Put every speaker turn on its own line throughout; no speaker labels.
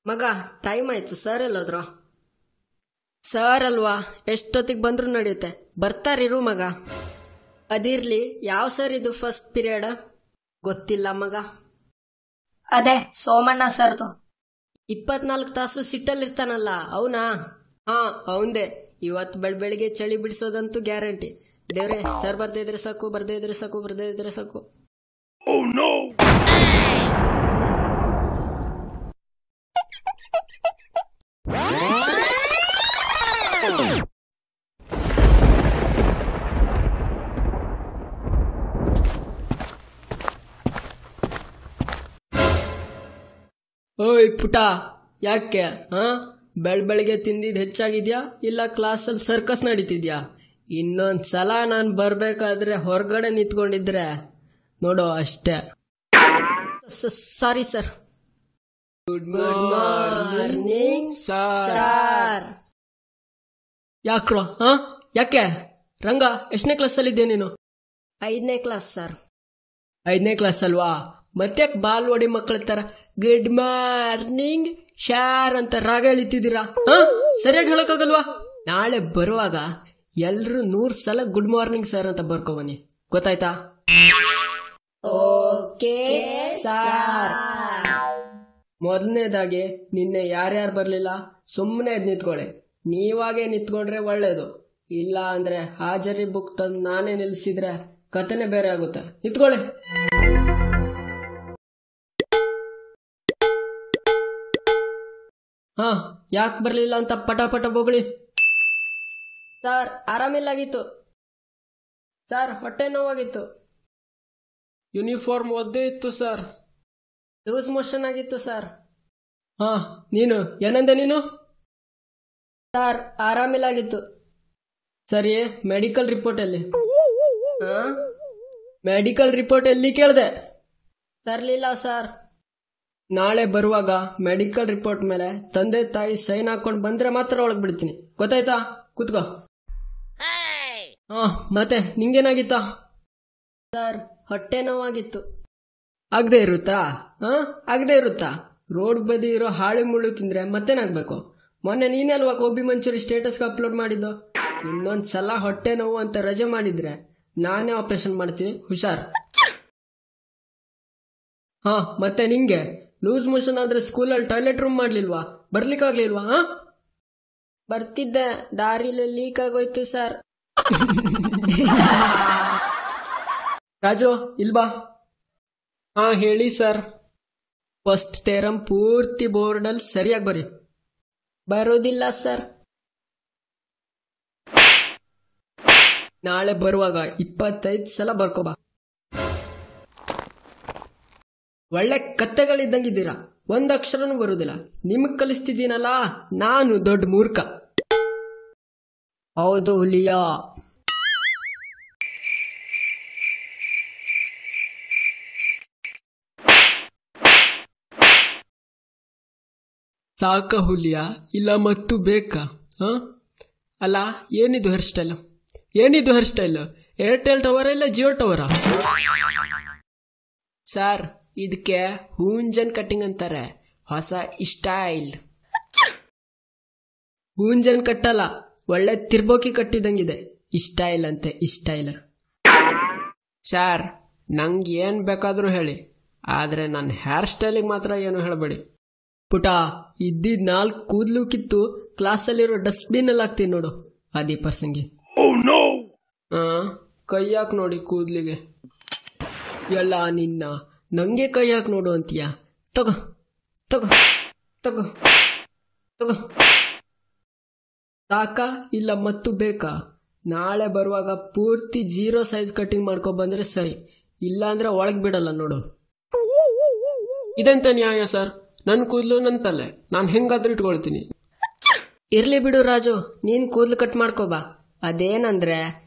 ಮಗ ಟೈಮ್ ಆಯ್ತು, sir ಎಲ್ಲೋದ್ರು? Sir ಅಲ್ವಾ, ಎಷ್ಟೊತ್ತಿಗೆ ಬಂದ್ರು ನಡೆಯುತ್ತೆ, ಬರ್ತಾರಿರು ಮಗ. ಅದಿರ್ಲಿ, ಯಾವ ಸರ್ ಇದು ಫಸ್ಟ್ ಪೀರಿಯಡ್? ಗೊತ್ತಿಲ್ಲ ಮಗ.
ಅದೇ ಸೋಮಣ್ಣ ಸರ್ದು.
24 ತಾಸು ಸಿಟ್ಟಲ್ಲಿರ್ತಾನಲ್ಲ ಅವನಾ? ಹಾ ಅವಂದೇ. ಇವತ್ತು ಬೆಳಗ್ಗೆ ಚಳಿ ಬಿಡಿಸೋದಂತೂ ಗ್ಯಾರಂಟಿ. ದೇವ್ರೆ, ಸರ್ ಬರ್ದೇ ಇದ್ರೆ ಸಾಕು, ಬರ್ದೇ ಇದ್ರೆ ಸಾಕು, ಬರ್ದೇ ಇದ್ರೆ ಸಾಕು. ಓಯ್ ಪುಟ, ಯಾಕೆ ಬೆಳಗ್ಗೆ ತಿಂದಿದ್ದು ಹೆಚ್ಚಾಗಿದ್ಯಾ ಇಲ್ಲ ಕ್ಲಾಸಲ್ಲಿ ಸರ್ಕಸ್ ನಡೀತಿದ್ಯಾ? ಇನ್ನೊಂದ್ಸಲ ನಾನು ಬರ್ಬೇಕಾದ್ರೆ ಹೊರಗಡೆ ನಿಂತ್ಕೊಂಡಿದ್ರೆ ನೋಡೋ ಅಷ್ಟೇ. Sorry sir. Good morning sir. ಯಾಕ್ರೋ? ಯಾಕೆ ರಂಗ, ಎಷ್ಟನೇ ಕ್ಲಾಸಲ್ಲಿದ್ಯಾ ನೀನು? 5ನೇ ಕ್ಲಾಸ್ ಸರ್. 5ನೇ ಕ್ಲಾಸ್ ಅಲ್ವಾ? ಮತ್ತೆ ಬಾಲ್ ಹೊಡಿ ಮಕ್ಕಳ ತರ ಗುಡ್ ಮಾರ್ನಿಂಗ್ ಶಾರ್ ಅಂತ ರಾಗ ಎಳಿತಿದ್ದೀರಾ? ಸರಿಯಾಗಿ ಹೇಳಕ್ಕಾಗಲ್ವಾ? ನಾಳೆ ಬರುವಾಗ ಎಲ್ರು 100 ಸಲ ಗುಡ್ ಮಾರ್ನಿಂಗ್ ಸರ್ ಅಂತ ಬರ್ಕೋಬನ್ನಿ, ಗೊತ್ತಾಯ್ತಾ?
Okay sir.
ಮೊದಲನೇದಾಗಿ ನಿನ್ನೆ ಯಾರ್ಯಾರು ಬರ್ಲಿಲ್ಲ ಸುಮ್ಮನೆ ನಿಂತ್ಕೊಳ್ಳಿ. ನೀವಾಗೆ ನಿಂತ್ಕೊಂಡ್ರೆ ಒಳ್ಳೇದು. ಇಲ್ಲ ಅಂದ್ರೆ ಹಾಜರಿ ಬುಕ್ ತಂದು ನಾನೇ ನಿಲ್ಸಿದ್ರೆ ಕಥೆನೆ ಬೇರೆ ಆಗುತ್ತೆ. ನಿಂತ್ಕೊಳ್ಳಿ. ಯಾಕೆ ಬರ್ಲಿಲ್ಲ ಅಂತ ಪಟ ಪಟ ಬೊಗಳಿ. ಸರ್ ಆರಾಮಿಲ್ಲಾಗಿತ್ತು. ಸರ್ ಹೊಟ್ಟೆ ನೋವಾಗಿತ್ತು. ಯೂನಿಫಾರ್ಮ್ ಒದ್ದೇ ಇತ್ತು ಸರ್. ಲೂಸ್ ಮೋಷನ್ ಆಗಿತ್ತು ಸರ್. ನೀನು ಏನಂದೆ ನೀನು? ಸರ್ ಆರಾಮಿಲ್ಲಾಗಿತ್ತು. ಸರಿ, ಮೆಡಿಕಲ್ ರಿಪೋರ್ಟ್ ಎಲ್ಲಿ? ಮೆಡಿಕಲ್ ರಿಪೋರ್ಟ್ ಎಲ್ಲಿ ಕೇಳಿದೆ? ತರ್ಲಿಲ್ಲ ಸರ್. ನಾಳೆ ಬರುವಾಗ ಮೆಡಿಕಲ್ ರಿಪೋರ್ಟ್ ಮೇಲೆ ತಂದೆ ತಾಯಿ ಸೈನ್ ಹಾಕೊಂಡು ಬಂದ್ರೆ ಮಾತ್ರ ಒಳಗೆ ಬಿಡ್ತೀನಿ, ಗೊತ್ತಾಯ್ತಾ? ಕೂತ್ಕೋ. ಮತ್ತೆ ನಿಂಗೇನಾಗಿತ್ತಾ? ಸರ್ ಹೊಟ್ಟೆ ನೋವಾಗಿತ್ತು. ಆಗದೆ ಇರುತ್ತಾ? ರೋಡ್ ಬದಿ ಇರೋ ಹಾಳಿ ಮುಳ್ಳು ತಿಂದ್ರೆ ಮತ್ತೇನಾಗ್ಬೇಕು? ಮೊನ್ನೆ ನೀನಲ್ವಾ ಗೋಬಿ ಮಂಚೂರಿ ಸ್ಟೇಟಸ್ಗೆ ಅಪ್ಲೋಡ್ ಮಾಡಿದ್ದು? ಇನ್ನೊಂದ್ಸಲ ಹೊಟ್ಟೆ ನೋವು ಅಂತ ರಜೆ ಮಾಡಿದ್ರೆ ನಾನೇ ಆಪರೇಷನ್ ಮಾಡ್ತೀನಿ, ಹುಷಾರ್. ಮತ್ತೆ ನಿಂಗೆ ಲೂಸ್ ಮೋಷನ್ ಆದ್ರೆ ಸ್ಕೂಲಲ್ಲಿ ಟಾಯ್ಲೆಟ್ ರೂಮ್ ಮಾಡ್ಲಿಲ್ವಾ? ಬರ್ಲಿಕ್ಕಾಗ್ಲಿಲ್ವಾ? ಬರ್ತಿದ್ದೆ, ದಾರಿಲಿ ಲೀಕ್ ಆಗೋಯ್ತು ಸರ್. ರಾಜು ಇಲ್ಬಾ. ಹೇಳಿ ಸರ್. ಫಸ್ಟ್ ಥೇರಮ್ ಪೂರ್ತಿ ಬೋರ್ಡಲ್ಲಿ ಸರಿಯಾಗಿ ಬರಿ. ಬರೋದಿಲ್ಲ ಸರ್. ನಾಳೆ ಬರುವಾಗ 25 ಸಲ ಬರ್ಕೋಬಾ. ಒಳ್ಳೆ ಕತ್ತೆಗಳಿದ್ದಂಗಿದ್ದೀರಾ, ಒಂದಕ್ಷರನೂ ಬರುವುದಿಲ್ಲ. ನಿಮಗ್ ಕಲಿಸ್ತಿದ್ದೀನಲ್ಲ, ನಾನು ದೊಡ್ಡ ಮೂರ್ಖ. ಹೌದು ಹುಲಿಯಾ. ಸಾಕ ಹುಲಿಯಾ, ಇಲ್ಲ ಮತ್ತು ಬೇಕಾ? ಅಲ್ಲ, ಏನಿದು ಹೇರ್ ಸ್ಟೈಲ್? ಏರ್ಟೆಲ್ ಟವರ್ ಇಲ್ಲ ಜಿಯೋ ಟವರಾ? ಸರ್, ಇದಕ್ಕೆ ಹೂಂಜನ್ ಕಟ್ಟಿಂಗ್ ಅಂತಾರೆ, ಹೊಸ ಸ್ಟೈಲ್. ಹೂಂಜನ್ ಕಟ್ಟಲ್ಲ, ಒಳ್ಳೆ ತಿರ್ಬೋಕಿ ಕಟ್ಟಿದಂಗಿದೆ. ಸ್ಟೈಲ್ ಅಂತೆ, ಸ್ಟೈಲ್. ಸರ್, ನಂಗೆ ಏನ್ ಬೇಕಾದ್ರೂ ಹೇಳಿ, ಆದ್ರೆ ನನ್ನ ಹೇರ್ ಸ್ಟೈಲಿಗೆ ಮಾತ್ರ ಏನು ಹೇಳಬೇಡಿ. ಪುಟ, ಇದ್ದಿದ್ 4 ಕೂದಲು ಕಿತ್ತು ಕ್ಲಾಸಲ್ಲಿರೋ ಡಸ್ಟ್ಬಿನ್ ಅಲ್ಲಿ ಹಾಕ್ತೀನಿ ನೋಡು, ಅದೇ ಪರ್ಸನ್ಗೆ. ಕೈ ಹಾಕಿ ನೋಡಿ ಕೂದ್ಲಿಗೆ. ಎಲ್ಲ ನಿನ್ನ ನಂಗೆ ಕೈ ಹಾಕಿ ನೋಡು ಅಂತೀಯ? ತಗೋ ತಗೋ ತಗೋ ತಗೋ. ಸಾಕಾ ಇಲ್ಲ ಮತ್ತು ಬೇಕಾ? ನಾಳೆ ಬರುವಾಗ ಪೂರ್ತಿ 0 ಸೈಜ್ ಕಟಿಂಗ್ ಮಾಡ್ಕೊ ಬಂದ್ರೆ ಸರಿ, ಇಲ್ಲ ಅಂದ್ರೆ ಒಳಗ್ ಬಿಡಲ್ಲ ನೋಡು. ಇದೆಂತ ನ್ಯಾಯ ಸರ್? ನನ್ನ ಕೂದಲು ನನ್ನ ತಲೆ, ನಾನು ಹೆಂಗಾದ್ರೂ ಇಟ್ಕೊಳ್ತೀನಿ. ಇರ್ಲಿ ಬಿಡು ರಾಜು, ನೀನ್ ಕೂದಲು ಕಟ್ ಮಾಡ್ಕೋಬಾ. ಅದೇನಂದ್ರೆ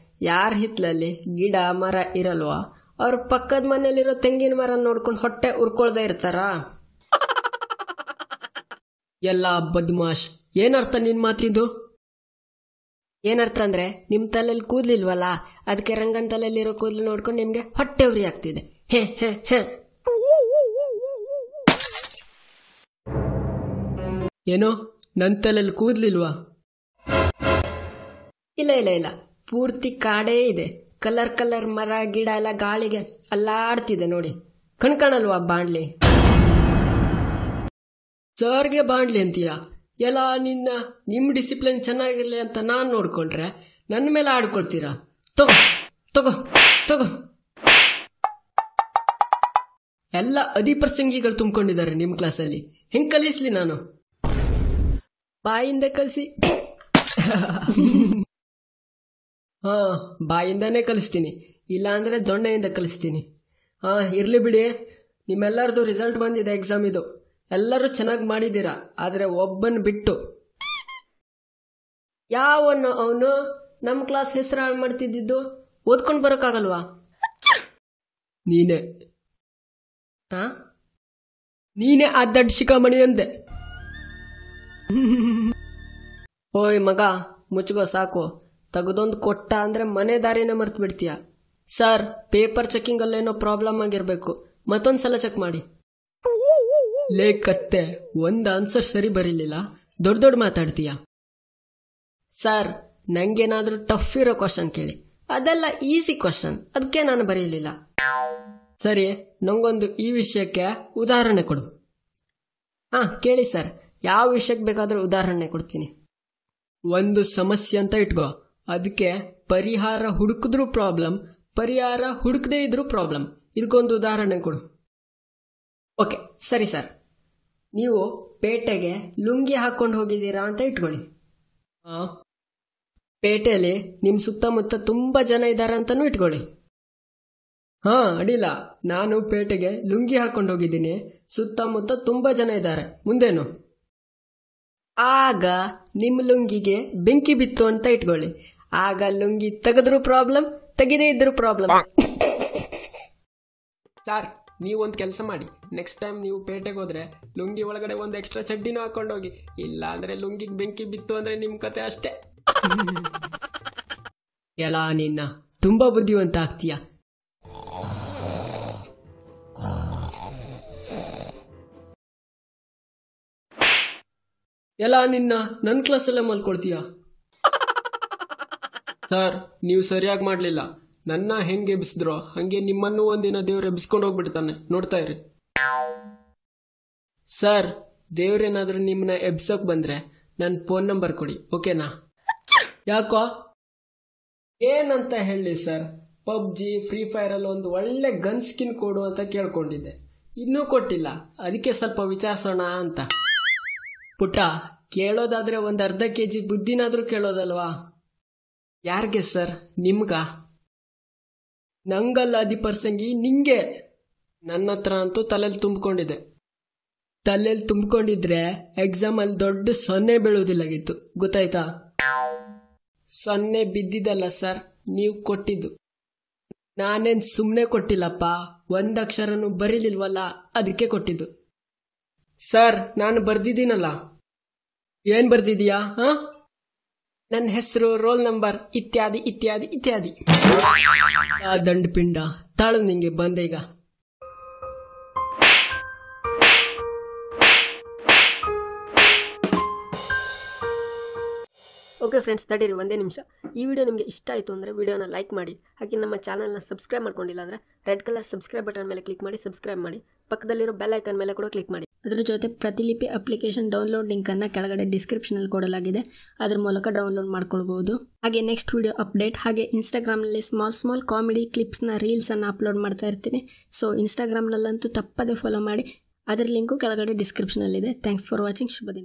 ಯಾರ ಹಿತ್ಲಲ್ಲಿ ಗಿಡ ಮರ ಇರಲ್ವಾ ಅವ್ರ ಪಕ್ಕದ ಮನೇಲಿರೋ ತೆಂಗಿನ ಮರ ನೋಡ್ಕೊಂಡು ಹೊಟ್ಟೆ ಉರ್ಕೊಳ್ದೇ ಇರ್ತಾರ. ಎಲ್ಲ ಬದ್ಮಾಶ್. ಏನರ್ಥ ನಿನ್ ಮಾತಿದ್ದು? ಏನರ್ಥ ಅಂದ್ರೆ, ನಿಮ್ ತಲೆಯಲ್ಲಿ ಕೂದ್ಲಿಲ್ವಲ್ಲ, ಅದಕ್ಕೆ ರಂಗನ್ ತಲೆಯಲ್ಲಿರೋ ಕೂದಲು ನೋಡ್ಕೊಂಡು ನಿಮ್ಗೆ ಹೊಟ್ಟೆ ಉರಿ ಆಗ್ತಿದೆ. ಹೇ ಹೇ ಹೇ. ಏನೋ ನನ್ನ ತಲೆಯಲ್ಲಿ ಕೂದಲಿಲ್ವಾ? ಇಲ್ಲ ಇಲ್ಲ ಇಲ್ಲ, ಪೂರ್ತಿ ಕಾಡೇ ಇದೆ. ಕಲರ್ ಕಲರ್ ಮರ ಗಿಡ ಎಲ್ಲ ಗಾಳಿಗೆ ಅಲ್ಲಾಡ್ತಿದೆ ನೋಡಿ. ಕಣ್ಕಾಣಲ್ವಾ ಬಾಂಡ್ಲಿ? ಸರ್ಗೆ ಬಾಂಡ್ಲಿ ಅಂತೀಯ? ಎಲ್ಲ ನಿಮ್ಮ ಡಿಸಿಪ್ಲಿನ್ ಚೆನ್ನಾಗಿರ್ಲಿ ಅಂತ ನಾನು ನೋಡ್ಕೊಂಡ್ರೆ ನನ್ನ ಮೇಲೆ ಆಡ್ಕೊಳ್ತೀರಾ? ತಗೋ ತಗೋ ತಗೋ. ಎಲ್ಲ ಅಧಿಪ್ರಸಂಗಿಗಳು ತುಂಬಿಕೊಂಡಿದ್ದಾರೆ ನಿಮ್ಮ ಕ್ಲಾಸಲ್ಲಿ. ಹೆಂಗ್ ಕಲಿಸ್ಲಿ ನಾನು? ಬಾಯಿಂದ ಕಲಿಸಿ. ಹಾ, ಬಾಯಿಂದಾನೇ ಕಲಿಸ್ತೀನಿ, ಇಲ್ಲಾಂದ್ರೆ ದೊಣ್ಣೆಯಿಂದ ಕಲಿಸ್ತೀನಿ. ಹಾ, ಇರ್ಲಿ ಬಿಡಿ. ನಿಮ್ಮೆಲ್ಲರದು ರಿಸಲ್ಟ್ ಬಂದಿದೆ ಎಕ್ಸಾಮ್ ಇದು. ಎಲ್ಲರೂ ಚೆನ್ನಾಗಿ ಮಾಡಿದ್ದೀರಾ, ಆದರೆ ಒಬ್ಬನ್ ಬಿಟ್ಟು. ಯಾವನು ಅವನು ನಮ್ಮ ಕ್ಲಾಸ್ ಹೆಸರು ಹಾಳು ಮಾಡ್ತಿದ್ದು? ಓದ್ಕೊಂಡು ಬರೋಕ್ಕಾಗಲ್ವಾ? ನೀನೇ ನೀನೇ ಆ ದಡ್ಡ ಶಿಖಾಮಣಿ ಅಂದೆ. ಓಯ್ ಮಗ, ಮುಚ್ಕೋ ಸಾಕು. ತೆಗೆದೊಂದು ಕೊಟ್ಟ ಅಂದ್ರೆ ಮನೆ ದಾರಿನೇ ಮರ್ತು ಬಿಡ್ತೀಯ. ಸರ್, ಪೇಪರ್ ಚೆಕಿಂಗ್ ಅಲ್ಲೇನೋ ಪ್ರಾಬ್ಲಮ್ ಆಗಿರ್ಬೇಕು, ಮತ್ತೊಂದ್ಸಲ ಚೆಕ್ ಮಾಡಿ. ಲೇ ಕತ್ತೆ, ಒಂದು ಆನ್ಸರ್ ಸರಿ ಬರೀಲಿಲ್ಲ, ದೊಡ್ಡ ದೊಡ್ಡ ಮಾತಾಡ್ತೀಯ. ಸರ್, ನಂಗೇನಾದ್ರೂ ಟಫ್ ಇರೋ ಕ್ವಶನ್ ಕೇಳಿ, ಅದೆಲ್ಲ ಈಸಿ ಕ್ವಶನ್, ಅದಕ್ಕೆ ನಾನು ಬರೀಲಿಲ್ಲ. ಸರಿ, ನಂಗೊಂದು ಈ ವಿಷಯಕ್ಕೆ ಉದಾಹರಣೆ ಕೊಡು. ಹಾ ಕೇಳಿ ಸರ್, ಯಾವ ವಿಷಯಕ್ಕೆ ಬೇಕಾದ್ರೂ ಉದಾಹರಣೆ ಕೊಡ್ತೀನಿ. ಒಂದು ಸಮಸ್ಯೆ ಅಂತ ಇಟ್ಕೋ, ಅದಕ್ಕೆ ಪರಿಹಾರ ಹುಡುಕಿದ್ರೂ ಪ್ರಾಬ್ಲಮ್, ಪರಿಹಾರ ಹುಡುಕದೇ ಇದ್ರೂ ಪ್ರಾಬ್ಲಮ್. ಇದಕ್ಕೊಂದು ಉದಾಹರಣೆ ಕೊಡು. ಓಕೆ ಸರಿ ಸರ್, ನೀವು ಪೇಟೆಗೆ ಲುಂಗಿ ಹಾಕೊಂಡು ಹೋಗಿದ್ದೀರಾ ಅಂತ ಇಟ್ಕೊಳ್ಳಿ. ಪೇಟೆಯಲ್ಲಿ ನಿಮ್ಮ ಸುತ್ತಮುತ್ತ ತುಂಬ ಜನ ಇದ್ದಾರೆ ಅಂತಲೂ ಇಟ್ಕೊಳ್ಳಿ. ಹಾ ಅಡಿಲ್ಲ, ನಾನು ಪೇಟೆಗೆ ಲುಂಗಿ ಹಾಕೊಂಡು ಹೋಗಿದ್ದೀನಿ, ಸುತ್ತಮುತ್ತ ತುಂಬ ಜನ ಇದ್ದಾರೆ, ಮುಂದೇನು? ಆಗ ನಿಮ್ಮ ಲುಂಗಿಗೆ ಬೆಂಕಿ ಬಿತ್ತು ಅಂತ ಇಟ್ಕೊಳ್ಳಿ. ಆಗ ಲುಂಗಿ ತೆಗೆದ್ರೂ ಪ್ರಾಬ್ಲಮ್, ತೆಗೆದೇ ಇದ್ರೂ ಪ್ರಾಬ್ಲಮ್. ಸರ್, ನೀವೊಂದು ಕೆಲಸ ಮಾಡಿ, ನೆಕ್ಸ್ಟ್ ಟೈಮ್ ನೀವು ಪೇಟೆಗೆ ಹೋದ್ರೆ ಲುಂಗಿ ಒಳಗಡೆ ಒಂದು ಎಕ್ಸ್ಟ್ರಾ ಚಡ್ಡಿನೂ ಹಾಕೊಂಡು ಹೋಗಿ. ಇಲ್ಲ ಅಂದ್ರೆ ಲುಂಗಿಗೆ ಬೆಂಕಿ ಬಿತ್ತು ಅಂದ್ರೆ ನಿಮ್ಮ ಕತೆ ಅಷ್ಟೇ. ಎಲ್ಲ ನಿನ್ನ ತುಂಬಾ ಬುದ್ಧಿವಂತ ಆಗ್ತೀಯ. ಎಲ್ಲ ನಿನ್ನ ನನ್ನ ಕ್ಲಾಸಲ್ಲೇ ಮಲ್ಕೊಳ್ತೀಯ. ಸರ್, ನೀವು ಸರಿಯಾಗಿ ಮಾಡಲಿಲ್ಲ. ನನ್ನ ಹೆಂಗೆ ಎಬ್ಸಿದ್ರೋ ಹಂಗೆ ನಿಮ್ಮನ್ನು ಒಂದಿನ ದೇವ್ರು ಎಬ್ಸ್ಕೊಂಡು ಹೋಗ್ಬಿಡ್ತಾನೆ, ನೋಡ್ತಾ ಇರಿ. ಸರ್, ದೇವ್ರೇನಾದ್ರೂ ನಿಮ್ಮನ್ನ ಎಬ್ಸೋಕ್ ಬಂದ್ರೆ ನನ್ನ ಫೋನ್ ನಂಬರ್ ಕೊಡಿ, ಓಕೆನಾ? ಯಾಕೋ ಏನಂತ ಹೇಳಿ ಸರ್? ಪಬ್ಜಿ ಫ್ರೀ ಫೈರ್ ಅಲ್ಲಿ ಒಂದು ಒಳ್ಳೆ ಗನ್ ಸ್ಕಿನ್ ಕೊಡು ಅಂತ ಕೇಳ್ಕೊಂಡಿದ್ದೆ, ಇನ್ನೂ ಕೊಟ್ಟಿಲ್ಲ. ಅದಕ್ಕೆ ಸ್ವಲ್ಪ ವಿಚಾರಿಸೋಣ ಅಂತ. ಪುಟ್ಟ, ಕೇಳೋದಾದ್ರೆ ಒಂದು ಅರ್ಧ kg ಬುದ್ಧಿನಾದ್ರೂ ಕೇಳೋದಲ್ವಾ? ಯಾರಿಗೆ ಸರ್? ನಿಮ್ಗ? ನಂಗಲ್ಲ ಅಧಿಪರ್ಸಂಗಿ, ನಿಂಗೆ. ನನ್ನ ಹತ್ರ ಅಂತೂ ತಲೆಯಲ್ಲಿ ತುಂಬಿಕೊಂಡಿದೆ. ತಲೆಯಲ್ಲಿ ತುಂಬಿಕೊಂಡಿದ್ರೆ ಎಕ್ಸಾಮಲ್ಲಿ ದೊಡ್ಡ 0 ಬೀಳುವುದಿಲ್ಲಾಗಿತ್ತು, ಗೊತ್ತಾಯ್ತಾ? 0 ಬಿದ್ದಿದ್ದಲ್ಲ ಸರ್, ನೀವು ಕೊಟ್ಟಿದ್ದು. ನಾನೇನು ಸುಮ್ಮನೆ ಕೊಟ್ಟಿಲ್ಲಪ್ಪ, ಒಂದಕ್ಷರನೂ ಬರೀಲಿಲ್ವಲ್ಲ, ಅದಕ್ಕೆ ಕೊಟ್ಟಿದ್ದು. ಸರ್, ನಾನು ಬರ್ದಿದ್ದೀನಲ್ಲ. ಏನ್ ಬರ್ದಿದೀಯಾ? ನನ್ನ ಹೆಸರು, ರೋಲ್ ನಂಬರ್, ಇತ್ಯಾದಿ ಇತ್ಯಾದಿ ಇತ್ಯಾದಿ. ಆ ದಂಡಪಿಂಡ ತಾಳು, ನಿಂಗೆ ಬಂದೆ ಈಗ.
ಓಕೆ ಫ್ರೆಂಡ್ಸ್, ತಡೀರಿ ಒಂದೇ ನಿಮಿಷ. ಈ ವಿಡಿಯೋ ನಿಮಗೆ ಇಷ್ಟ ಆಯಿತು ಅಂದರೆ ವಿಡಿಯೋನ ಲೈಕ್ ಮಾಡಿ. ಹಾಗೆ ನಮ್ಮ ಚಾನಲ್ನ ಸಬ್ಸ್ಕ್ರೈಬ್ ಮಾಡ್ಕೊಂಡಿಲ್ಲ ಅಂದರೆ ರೆಡ್ ಕಲರ್ ಸಬ್ಸ್ಕ್ರೈಬ್ ಬಟನ್ ಮೇಲೆ ಕ್ಲಿಕ್ ಮಾಡಿ ಸಬ್ಸ್ಕ್ರೈಬ್ ಮಾಡಿ. ಪಕ್ಕದಲ್ಲಿರೋ ಬೆಲ್ ಐಕನ್ ಮೇಲೆ ಕೂಡ ಕ್ಲಿಕ್ ಮಾಡಿ. ಅದರ ಜೊತೆ ಪ್ರತಿಲಿಪಿ ಅಪ್ಲಿಕೇಶನ್ ಡೌನ್ಲೋಡ್ ಲಿಂಕನ್ನು ಕೆಳಗಡೆ ಡಿಸ್ಕ್ರಿಪ್ಷನಲ್ಲಿ ಕೊಡಲಾಗಿದೆ, ಅದರ ಮೂಲಕ ಡೌನ್ಲೋಡ್ ಮಾಡ್ಕೊಳ್ಬೋದು. ಹಾಗೆ ನೆಕ್ಸ್ಟ್ ವಿಡಿಯೋ ಅಪ್ಡೇಟ್, ಹಾಗೆ ಇನ್ಸ್ಟಾಗ್ರಾಮ್ನಲ್ಲಿ ಸ್ಮಾಲ್ ಕಾಮಿಡಿ ಕ್ಲಿಪ್ಸ್ನ ರೀಲ್ಸನ್ನು ಅಪ್ಲೋಡ್ ಮಾಡ್ತಾ ಇರ್ತೀನಿ. ಸೊ ಇನ್ಸ್ಟಾಗ್ರಾಮ್ನಲ್ಲಂತೂ ತಪ್ಪದೇ ಫಾಲೋ ಮಾಡಿ, ಅದರ ಲಿಂಕು ಕೆಳಗಡೆ ಡಿಸ್ಕ್ರಿಪ್ಷನಲ್ಲಿದೆ. Thanks for watching. ಶುಭ ದಿನ.